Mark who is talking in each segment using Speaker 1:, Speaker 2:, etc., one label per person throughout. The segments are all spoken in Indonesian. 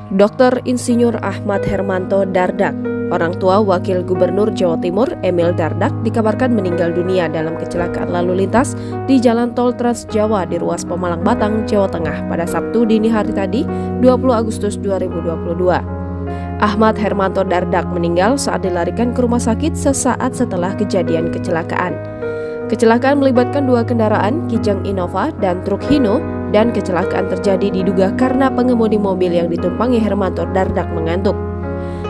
Speaker 1: Dr. Insinyur Ahmad Hermanto Dardak, orang tua Wakil Gubernur Jawa Timur Emil Dardak, dikabarkan meninggal dunia dalam kecelakaan lalu lintas di Jalan Tol Trans Jawa di ruas Pemalang Batang, Jawa Tengah pada Sabtu dini hari tadi, 20 Agustus 2022. Ahmad Hermanto Dardak meninggal saat dilarikan ke rumah sakit sesaat setelah kejadian kecelakaan. Kecelakaan melibatkan dua kendaraan, Kijang Innova dan truk Hino, dan kecelakaan terjadi diduga karena pengemudi mobil yang ditumpangi Hermanto Dardak mengantuk.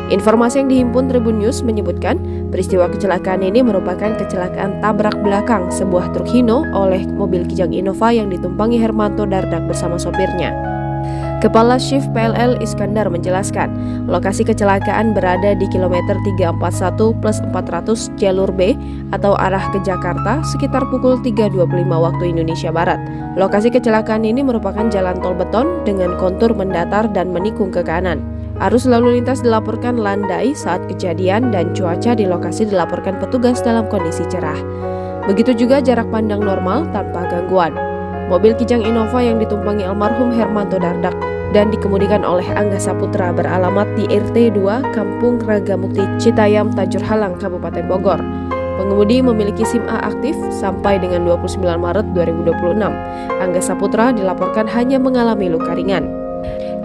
Speaker 1: Informasi yang dihimpun Tribun News menyebutkan peristiwa kecelakaan ini merupakan kecelakaan tabrak belakang sebuah truk Hino oleh mobil Kijang Innova yang ditumpangi Hermanto Dardak bersama sopirnya. Kepala Shift PLL Iskandar menjelaskan, lokasi kecelakaan berada di kilometer 341+400 jalur B atau arah ke Jakarta sekitar pukul 3.25 waktu Indonesia Barat. Lokasi kecelakaan ini merupakan jalan tol beton dengan kontur mendatar dan menikung ke kanan. Arus lalu lintas dilaporkan landai saat kejadian dan cuaca di lokasi dilaporkan petugas dalam kondisi cerah. Begitu juga jarak pandang normal tanpa gangguan. Mobil Kijang Innova yang ditumpangi almarhum Hermanto Dardak dan dikemudikan oleh Angga Saputra beralamat di RT 2 Kampung Ragamukti Citayam Tajur Halang, Kabupaten Bogor. Pengemudi memiliki SIM A aktif sampai dengan 29 Maret 2026. Angga Saputra dilaporkan hanya mengalami luka ringan.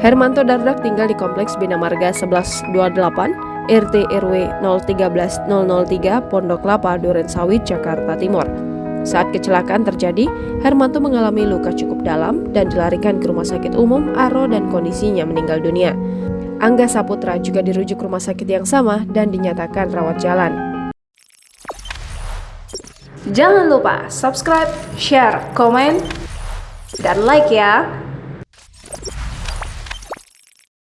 Speaker 1: Hermanto Dardak tinggal di Kompleks Bina Marga 1128, RT RW 013 003, Pondok Lapa, Durensawit, Jakarta Timur. Saat kecelakaan terjadi, Hermanto mengalami luka cukup dalam dan dilarikan ke Rumah Sakit Umum Aro dan kondisinya meninggal dunia. Angga Saputra juga dirujuk ke rumah sakit yang sama dan dinyatakan rawat jalan. Jangan lupa subscribe, share, komen, dan like ya!